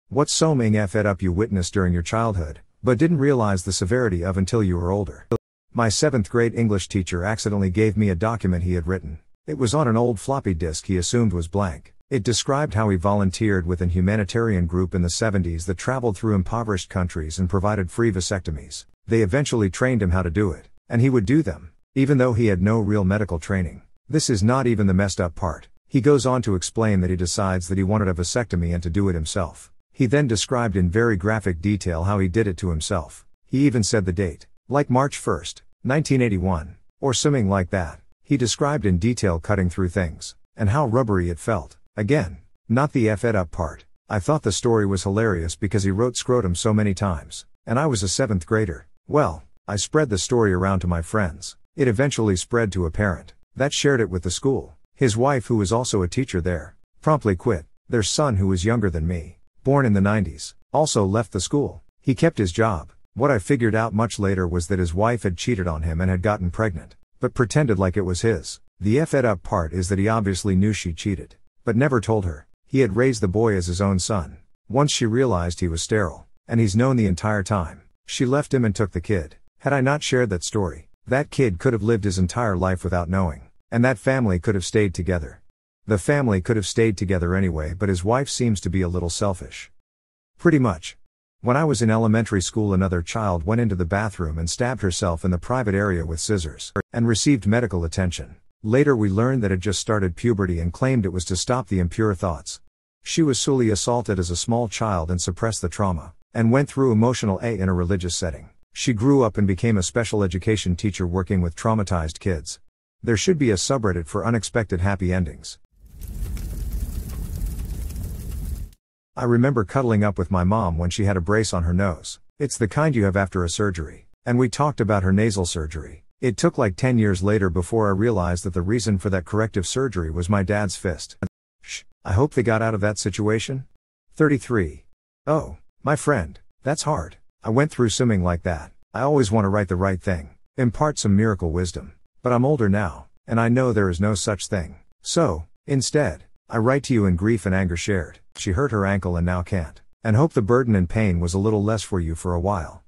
What's something effed up you witnessed during your childhood, but didn't realize the severity of until you were older? My 7th grade English teacher accidentally gave me a document he had written. It was on an old floppy disk he assumed was blank. It described how he volunteered with an humanitarian group in the 70s that traveled through impoverished countries and provided free vasectomies. They eventually trained him how to do it, and he would do them, even though he had no real medical training. This is not even the messed up part. He goes on to explain that he decides that he wanted a vasectomy and to do it himself. He then described in very graphic detail how he did it to himself. He even said the date, like March 1st, 1981, or something like that. He described in detail cutting through things, and how rubbery it felt. Again, not the effed up part. I thought the story was hilarious because he wrote scrotum so many times, and I was a 7th grader. Well, I spread the story around to my friends. It eventually spread to a parent that shared it with the school. His wife, who was also a teacher there, promptly quit. Their son, who was younger than me, born in the 90s, also left the school. He kept his job. What I figured out much later was that his wife had cheated on him and had gotten pregnant, but pretended like it was his. The effed up part is that he obviously knew she cheated, but never told her. He had raised the boy as his own son. Once she realized he was sterile, and he's known the entire time, she left him and took the kid. Had I not shared that story, that kid could have lived his entire life without knowing, and that family could have stayed together. The family could have stayed together anyway, but his wife seems to be a little selfish. Pretty much. When I was in elementary school, another child went into the bathroom and stabbed herself in the private area with scissors, and received medical attention. Later we learned that it just started puberty and claimed it was to stop the impure thoughts. She was sexually assaulted as a small child and suppressed the trauma, and went through emotional in a religious setting. She grew up and became a special education teacher working with traumatized kids. There should be a subreddit for unexpected happy endings. I remember cuddling up with my mom when she had a brace on her nose. It's the kind you have after a surgery. And we talked about her nasal surgery. It took like 10 years later before I realized that the reason for that corrective surgery was my dad's fist. I hope they got out of that situation. 33. Oh, my friend, that's hard. I went through something like that. I always want to write the right thing, impart some miracle wisdom. But I'm older now, and I know there is no such thing. So, instead, I write to you in grief and anger shared. She hurt her ankle and now can't. And hope the burden and pain was a little less for you for a while.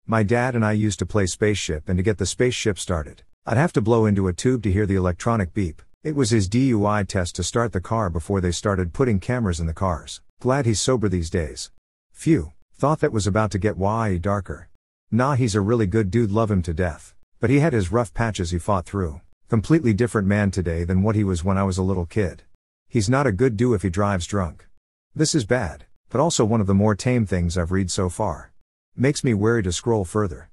My dad and I used to play spaceship, and to get the spaceship started, I'd have to blow into a tube to hear the electronic beep. It was his DUI test to start the car before they started putting cameras in the cars. Glad he's sober these days. Phew, thought that was about to get way darker. Nah, he's a really good dude, love him to death. But he had his rough patches he fought through. Completely different man today than what he was when I was a little kid. He's not a good dude if he drives drunk. This is bad, but also one of the more tame things I've read so far. Makes me wary to scroll further.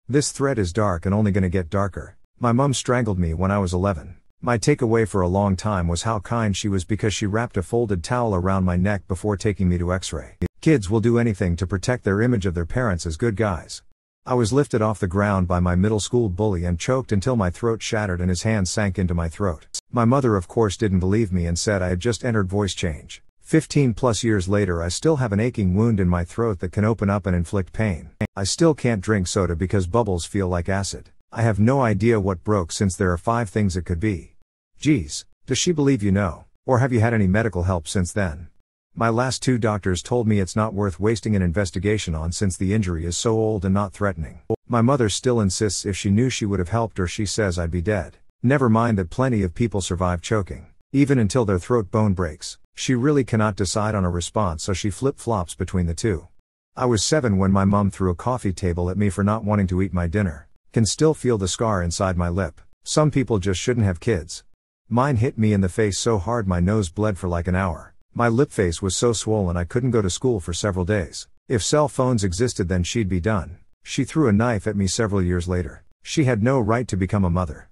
This thread is dark and only gonna get darker. My mum strangled me when I was 11. My takeaway for a long time was how kind she was because she wrapped a folded towel around my neck before taking me to X-ray. Kids will do anything to protect their image of their parents as good guys. I was lifted off the ground by my middle school bully and choked until my throat shattered and his hand sank into my throat. My mother of course didn't believe me and said I had just entered voice change. 15 plus years later I still have an aching wound in my throat that can open up and inflict pain. I still can't drink soda because bubbles feel like acid. I have no idea what broke since there are 5 things it could be. Geez, does she believe you know? Or have you had any medical help since then? My last 2 doctors told me it's not worth wasting an investigation on since the injury is so old and not threatening. My mother still insists if she knew she would have helped, or she says I'd be dead. Never mind that plenty of people survive choking, even until their throat bone breaks. She really cannot decide on a response, so she flip-flops between the two. I was 7 when my mom threw a coffee table at me for not wanting to eat my dinner. Can still feel the scar inside my lip. Some people just shouldn't have kids. Mine hit me in the face so hard my nose bled for like an hour. My lip face was so swollen I couldn't go to school for several days. If cell phones existed then she'd be done. She threw a knife at me several years later. She had no right to become a mother.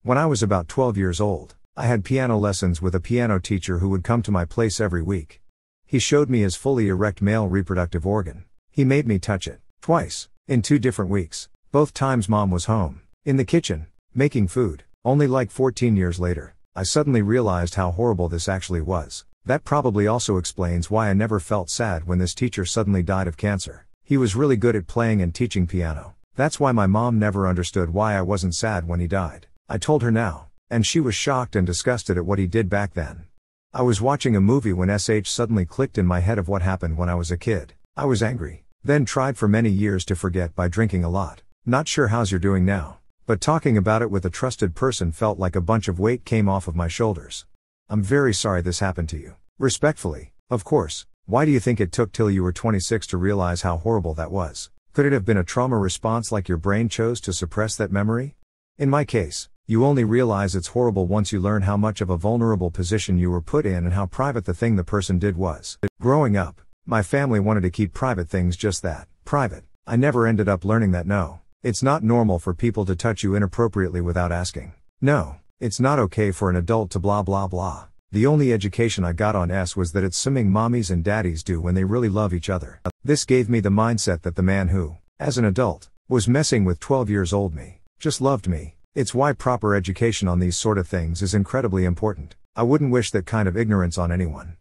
When I was about 12 years old, I had piano lessons with a piano teacher who would come to my place every week. He showed me his fully erect male reproductive organ. He made me touch it, twice, in 2 different weeks. Both times Mom was home, in the kitchen, making food. Only like 14 years later, I suddenly realized how horrible this actually was. That probably also explains why I never felt sad when this teacher suddenly died of cancer. He was really good at playing and teaching piano. That's why my mom never understood why I wasn't sad when he died. I told her now, and she was shocked and disgusted at what he did back then. I was watching a movie when suddenly clicked in my head of what happened when I was a kid. I was angry, then tried for many years to forget by drinking a lot. Not sure how's you're doing now, but talking about it with a trusted person felt like a bunch of weight came off of my shoulders. I'm very sorry this happened to you. Respectfully, of course. Why do you think it took till you were 26 to realize how horrible that was? Could it have been a trauma response like your brain chose to suppress that memory? In my case, you only realize it's horrible once you learn how much of a vulnerable position you were put in and how private the thing the person did was. Growing up, my family wanted to keep private things just that, private. I never ended up learning that no, it's not normal for people to touch you inappropriately without asking. No, it's not okay for an adult to blah blah blah. The only education I got on was that it's something mommies and daddies do when they really love each other. This gave me the mindset that the man who, as an adult, was messing with 12 years old me, just loved me. It's why proper education on these sort of things is incredibly important. I wouldn't wish that kind of ignorance on anyone.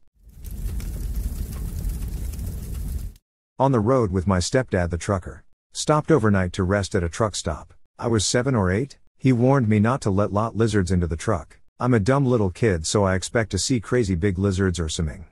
On the road with my stepdad the trucker. Stopped overnight to rest at a truck stop. I was 7 or 8. He warned me not to let lot lizards into the truck. I'm a dumb little kid, so I expect to see crazy big lizards or something.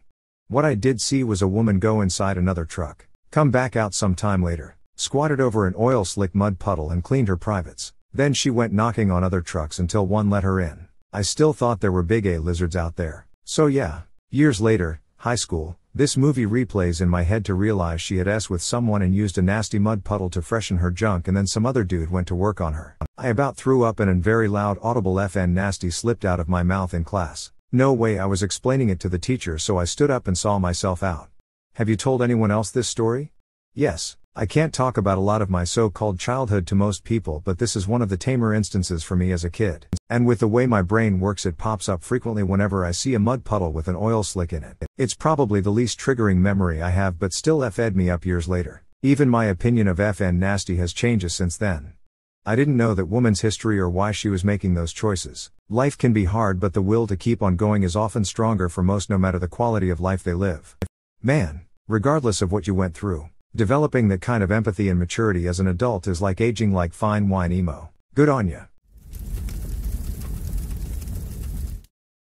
What I did see was a woman go inside another truck, come back out some time later, squatted over an oil slick mud puddle and cleaned her privates. Then she went knocking on other trucks until one let her in. I still thought there were big lizards out there. So yeah. Years later, high school, this movie replays in my head to realize she had with someone and used a nasty mud puddle to freshen her junk, and then some other dude went to work on her. I about threw up and a very loud audible FN nasty slipped out of my mouth in class. No way I was explaining it to the teacher, so I stood up and saw myself out. Have you told anyone else this story? Yes. I can't talk about a lot of my so-called childhood to most people, but this is one of the tamer instances for me as a kid. And with the way my brain works, it pops up frequently whenever I see a mud puddle with an oil slick in it. It's probably the least triggering memory I have, but still f'd me up years later. Even my opinion of FN nasty has changed since then. I didn't know that woman's history or why she was making those choices. Life can be hard, but the will to keep on going is often stronger for most, no matter the quality of life they live. Man, regardless of what you went through, developing that kind of empathy and maturity as an adult is like aging like fine wine emo. Good on ya.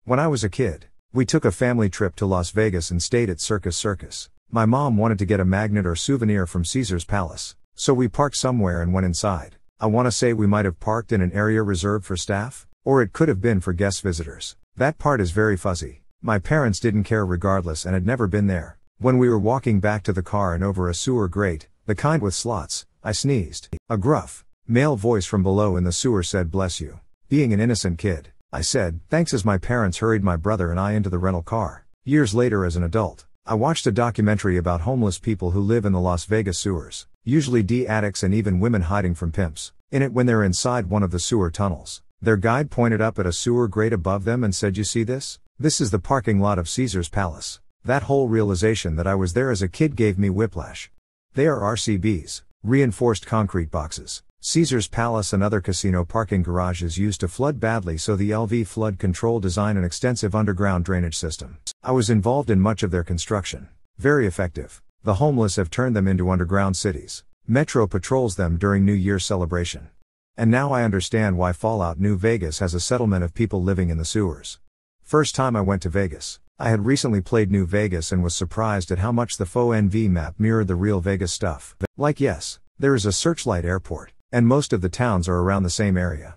When I was a kid, we took a family trip to Las Vegas and stayed at Circus. My mom wanted to get a magnet or souvenir from Caesar's Palace, so we parked somewhere and went inside. I want to say we might have parked in an area reserved for staff, or it could have been for guest visitors. That part is very fuzzy. My parents didn't care regardless and had never been there. When we were walking back to the car and over a sewer grate, the kind with slots, I sneezed. A gruff, male voice from below in the sewer said, "Bless you." Being an innocent kid, I said, "Thanks," as my parents hurried my brother and I into the rental car. Years later, as an adult, I watched a documentary about homeless people who live in the Las Vegas sewers, usually addicts and even women hiding from pimps. In it, when they're inside one of the sewer tunnels, their guide pointed up at a sewer grate above them and said, "You see this? This is the parking lot of Caesar's Palace." That whole realization that I was there as a kid gave me whiplash. They are RCBs, reinforced concrete boxes. Caesar's Palace and other casino parking garages used to flood badly, so the LV Flood Control designed an extensive underground drainage system. I was involved in much of their construction. Very effective. The homeless have turned them into underground cities. Metro patrols them during New Year's celebration. And now I understand why Fallout New Vegas has a settlement of people living in the sewers. First time I went to Vegas, I had recently played New Vegas and was surprised at how much the faux NV map mirrored the real Vegas stuff. Like, yes, there is a Searchlight Airport, and most of the towns are around the same area.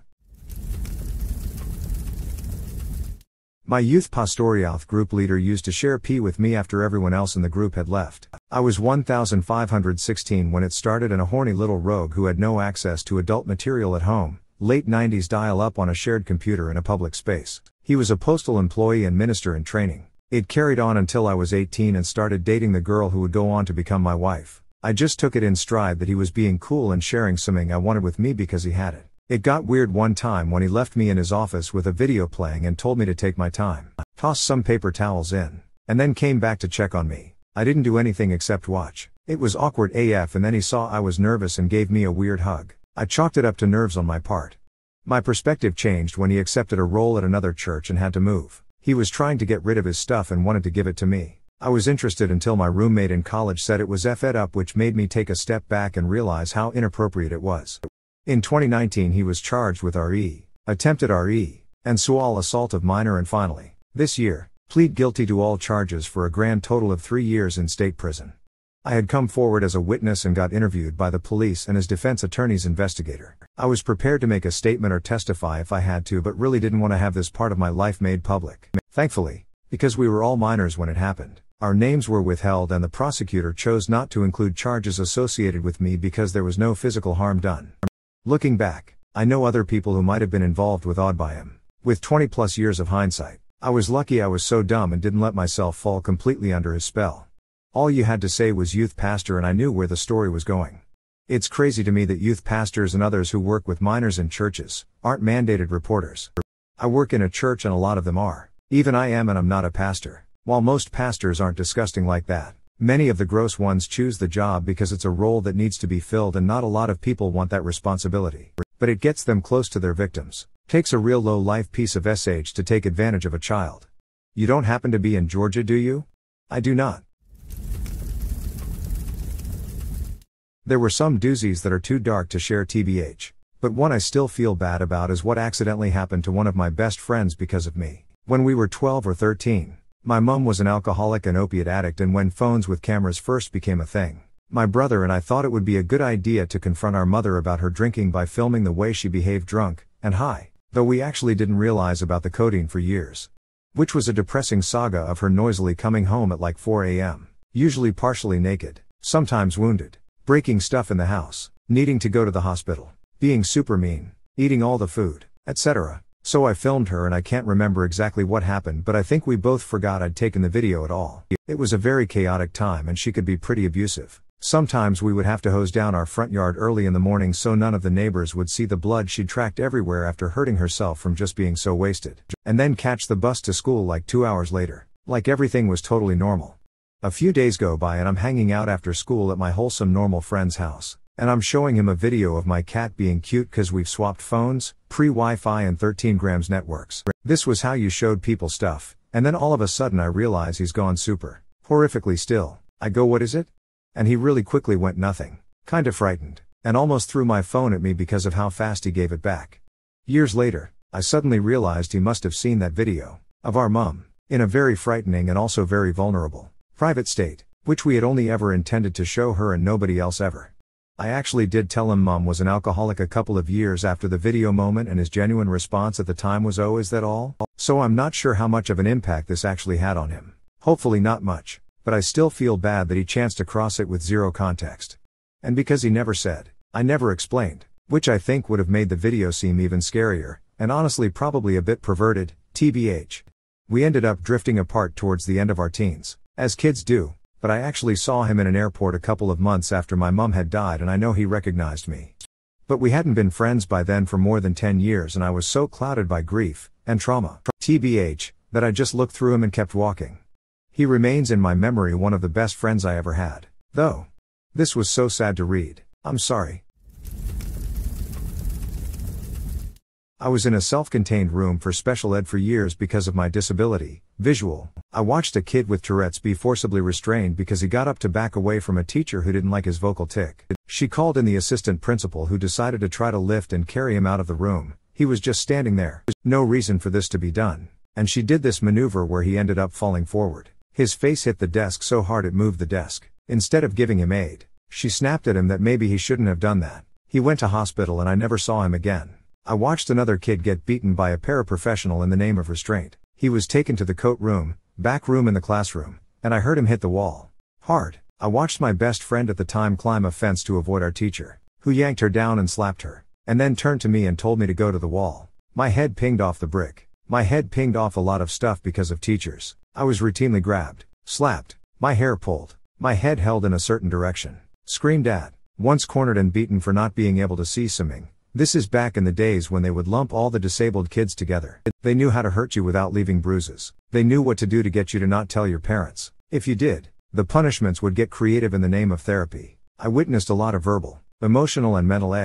My youth pastorialth group leader used to share pee with me after everyone else in the group had left. I was 1516 when it started, and a horny little rogue who had no access to adult material at home, late 90s dial-up on a shared computer in a public space. He was a postal employee and minister in training. It carried on until I was 18 and started dating the girl who would go on to become my wife. I just took it in stride that he was being cool and sharing something I wanted with me because he had it. It got weird one time when he left me in his office with a video playing and told me to take my time. Tossed some paper towels in, and then came back to check on me. I didn't do anything except watch. It was awkward AF, and then he saw I was nervous and gave me a weird hug. I chalked it up to nerves on my part. My perspective changed when he accepted a role at another church and had to move. He was trying to get rid of his stuff and wanted to give it to me. I was interested until my roommate in college said it was effed up, which made me take a step back and realize how inappropriate it was. In 2019 he was charged with attempted and sexual assault of minor, and finally, this year, plead guilty to all charges for a grand total of 3 years in state prison. I had come forward as a witness and got interviewed by the police and his defense attorney's investigator. I was prepared to make a statement or testify if I had to, but really didn't want to have this part of my life made public. Thankfully, because we were all minors when it happened, our names were withheld and the prosecutor chose not to include charges associated with me because there was no physical harm done. Looking back, I know other people who might have been involved with odd by him. With 20 plus years of hindsight, I was lucky I was so dumb and didn't let myself fall completely under his spell. All you had to say was youth pastor and I knew where the story was going. It's crazy to me that youth pastors and others who work with minors in churches aren't mandated reporters. I work in a church and a lot of them are. Even I am, and I'm not a pastor. While most pastors aren't disgusting like that, many of the gross ones choose the job because it's a role that needs to be filled and not a lot of people want that responsibility. But it gets them close to their victims. Takes a real low-life piece of SH to take advantage of a child. You don't happen to be in Georgia, do you? I do not. There were some doozies that are too dark to share TBH, but one I still feel bad about is what accidentally happened to one of my best friends because of me. When we were 12 or 13, my mom was an alcoholic and opiate addict, and when phones with cameras first became a thing, my brother and I thought it would be a good idea to confront our mother about her drinking by filming the way she behaved drunk and high, though we actually didn't realize about the codeine for years. Which was a depressing saga of her noisily coming home at like 4 a.m., usually partially naked, sometimes wounded, breaking stuff in the house, needing to go to the hospital, being super mean, eating all the food, etc. So I filmed her, and I can't remember exactly what happened, but I think we both forgot I'd taken the video at all. It was a very chaotic time and she could be pretty abusive. Sometimes we would have to hose down our front yard early in the morning so none of the neighbors would see the blood she'd tracked everywhere after hurting herself from just being so wasted. And then catch the bus to school like 2 hours later, like everything was totally normal. A few days go by and I'm hanging out after school at my wholesome normal friend's house, and I'm showing him a video of my cat being cute cause we've swapped phones, pre-Wi-Fi and 13 grams networks. This was how you showed people stuff, and then all of a sudden I realize he's gone super horrifically still. I go, what is it? And he really quickly went nothing, kinda frightened, and almost threw my phone at me because of how fast he gave it back. Years later, I suddenly realized he must have seen that video of our mom in a very frightening and also very vulnerable private state, which we had only ever intended to show her and nobody else ever. I actually did tell him Mom was an alcoholic a couple of years after the video moment, and his genuine response at the time was, "Oh, is that all?" So I'm not sure how much of an impact this actually had on him. Hopefully not much, but I still feel bad that he chanced across it with zero context. And because he never said, I never explained, which I think would have made the video seem even scarier, and honestly probably a bit perverted, TBH. We ended up drifting apart towards the end of our teens, as kids do. But I actually saw him in an airport a couple of months after my mom had died, and I know he recognized me. But we hadn't been friends by then for more than 10 years, and I was so clouded by grief and trauma, TBH, that I just looked through him and kept walking. He remains in my memory one of the best friends I ever had, though. This was so sad to read. I'm sorry. I was in a self-contained room for special ed for years because of my disability, visual. I watched a kid with Tourette's be forcibly restrained because he got up to back away from a teacher who didn't like his vocal tic. She called in the assistant principal, who decided to try to lift and carry him out of the room. He was just standing there. No reason for this to be done. And she did this maneuver where he ended up falling forward. His face hit the desk so hard it moved the desk. Instead of giving him aid, she snapped at him that maybe he shouldn't have done that. He went to hospital and I never saw him again. I watched another kid get beaten by a paraprofessional in the name of restraint. He was taken to the coat room, back room in the classroom, and I heard him hit the wall. Hard. I watched my best friend at the time climb a fence to avoid our teacher, who yanked her down and slapped her, and then turned to me and told me to go to the wall. My head pinged off the brick. My head pinged off a lot of stuff because of teachers. I was routinely grabbed, slapped, my hair pulled, my head held in a certain direction, screamed at, once cornered and beaten for not being able to see swimming. This is back in the days when they would lump all the disabled kids together. They knew how to hurt you without leaving bruises. They knew what to do to get you to not tell your parents. If you did, the punishments would get creative in the name of therapy. I witnessed a lot of verbal, emotional and mental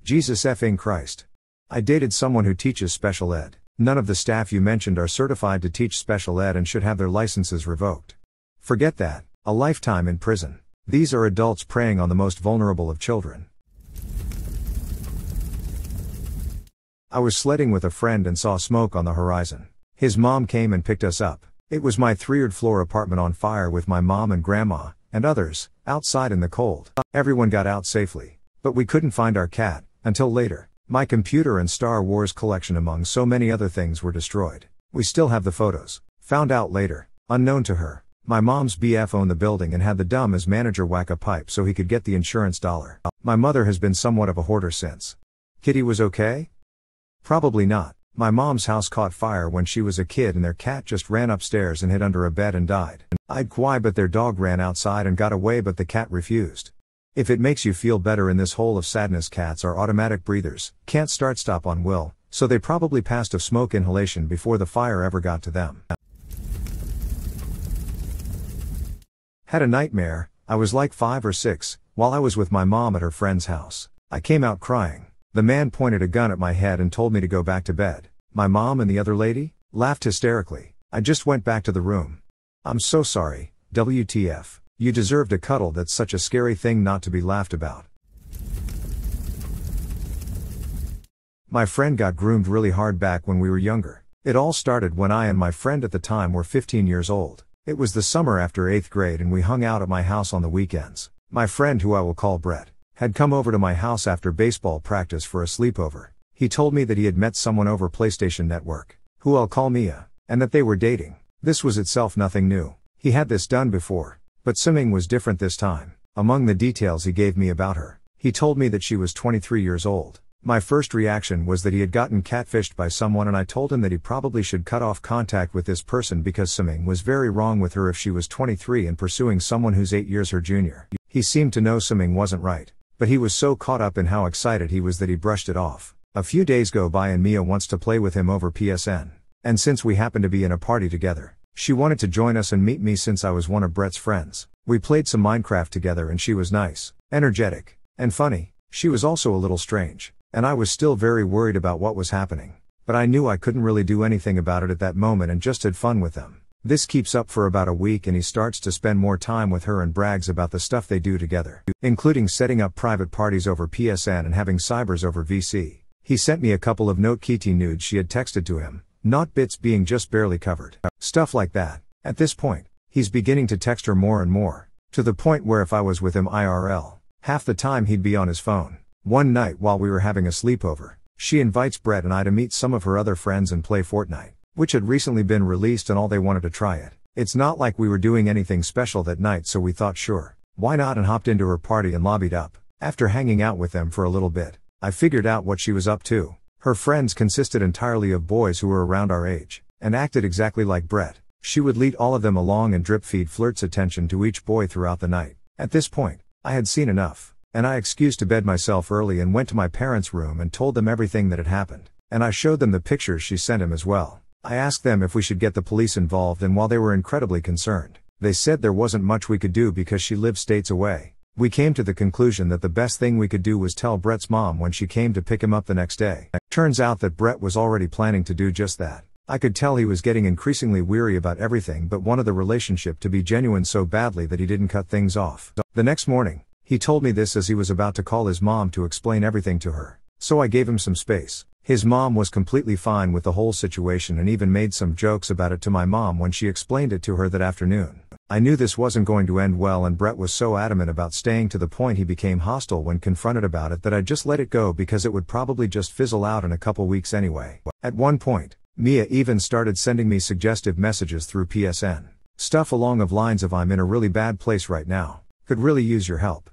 Jesus effing Christ. I dated someone who teaches special ed. None of the staff you mentioned are certified to teach special ed and should have their licenses revoked. Forget that. A lifetime in prison. These are adults preying on the most vulnerable of children. I was sledding with a friend and saw smoke on the horizon. His mom came and picked us up. It was my 3rd floor apartment on fire with my mom and grandma, and others, outside in the cold. Everyone got out safely. But we couldn't find our cat, until later. My computer and Star Wars collection among so many other things were destroyed. We still have the photos. Found out later, unknown to her, my mom's BF owned the building and had the dumb as manager whack a pipe so he could get the insurance dollar. My mother has been somewhat of a hoarder since. Kitty was okay? Probably not. My mom's house caught fire when she was a kid and their cat just ran upstairs and hid under a bed and died. I'd cry but their dog ran outside and got away but the cat refused. If it makes you feel better, in this hole of sadness, cats are automatic breathers, can't start stop on will, so they probably passed of smoke inhalation before the fire ever got to them. Had a nightmare. I was like 5 or 6, while I was with my mom at her friend's house. I came out crying. The man pointed a gun at my head and told me to go back to bed. My mom and the other lady laughed hysterically. I just went back to the room. I'm so sorry, WTF. You deserved a cuddle. That's such a scary thing not to be laughed about. My friend got groomed really hard back when we were younger. It all started when I and my friend at the time were 15 years old. It was the summer after 8th grade and we hung out at my house on the weekends. My friend, who I will call Brett, had come over to my house after baseball practice for a sleepover. He told me that he had met someone over PlayStation Network, who I'll call Mia, and that they were dating. This was itself nothing new. He had this done before, but swimming was different this time. Among the details he gave me about her, he told me that she was 23 years old. My first reaction was that he had gotten catfished by someone, and I told him that he probably should cut off contact with this person because something was very wrong with her if she was 23 and pursuing someone who's 8 years her junior. He seemed to know something wasn't right, but he was so caught up in how excited he was that he brushed it off. A few days go by and Mia wants to play with him over PSN. And since we happened to be in a party together, she wanted to join us and meet me since I was one of Brett's friends. We played some Minecraft together and she was nice, energetic, and funny. She was also a little strange, and I was still very worried about what was happening. But I knew I couldn't really do anything about it at that moment and just had fun with them. This keeps up for about a week and he starts to spend more time with her and brags about the stuff they do together, including setting up private parties over PSN and having cybers over VC. He sent me a couple of Note Kitty nudes she had texted to him, not bits being just barely covered. Stuff like that. At this point, he's beginning to text her more and more, to the point where if I was with him IRL, half the time he'd be on his phone. One night while we were having a sleepover, she invites Brett and I to meet some of her other friends and play Fortnite, which had recently been released and all they wanted to try it. It's not like we were doing anything special that night, so we thought sure, why not, and hopped into her party and lobbied up. After hanging out with them for a little bit, I figured out what she was up to. Her friends consisted entirely of boys who were around our age, and acted exactly like Brett. She would lead all of them along and drip feed flirt's attention to each boy throughout the night. At this point, I had seen enough, and I excused to bed myself early and went to my parents' room and told them everything that had happened, and I showed them the pictures she sent him as well. I asked them if we should get the police involved, and while they were incredibly concerned, they said there wasn't much we could do because she lived states away. We came to the conclusion that the best thing we could do was tell Brett's mom when she came to pick him up the next day. Turns out that Brett was already planning to do just that. I could tell he was getting increasingly weary about everything but wanted the relationship to be genuine so badly that he didn't cut things off. The next morning, he told me this as he was about to call his mom to explain everything to her. So I gave him some space. His mom was completely fine with the whole situation and even made some jokes about it to my mom when she explained it to her that afternoon. I knew this wasn't going to end well, and Brett was so adamant about staying to the point he became hostile when confronted about it that I just let it go because it would probably just fizzle out in a couple weeks anyway. At one point, Mia even started sending me suggestive messages through PSN. Stuff along the lines of "I'm in a really bad place right now. Could really use your help."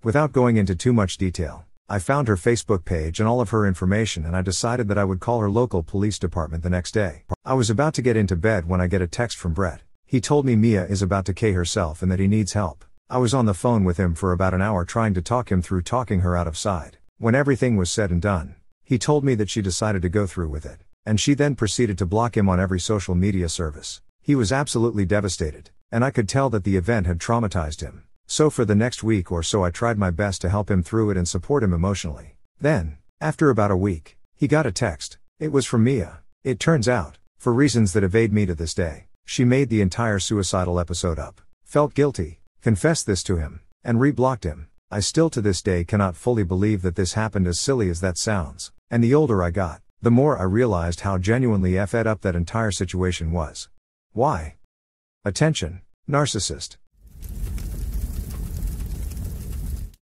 Without going into too much detail, I found her Facebook page and all of her information, and I decided that I would call her local police department the next day. I was about to get into bed when I get a text from Brett. He told me Mia is about to K herself and that he needs help. I was on the phone with him for about an hour trying to talk him through talking her out of side. When everything was said and done, he told me that she decided to go through with it, and she then proceeded to block him on every social media service. He was absolutely devastated, and I could tell that the event had traumatized him. So for the next week or so I tried my best to help him through it and support him emotionally. Then, after about a week, he got a text. It was from Mia. It turns out, for reasons that evade me to this day, she made the entire suicidal episode up. Felt guilty, confessed this to him, and reblocked him. I still to this day cannot fully believe that this happened, as silly as that sounds. And the older I got, the more I realized how genuinely effed up that entire situation was. Why? Attention. Narcissist.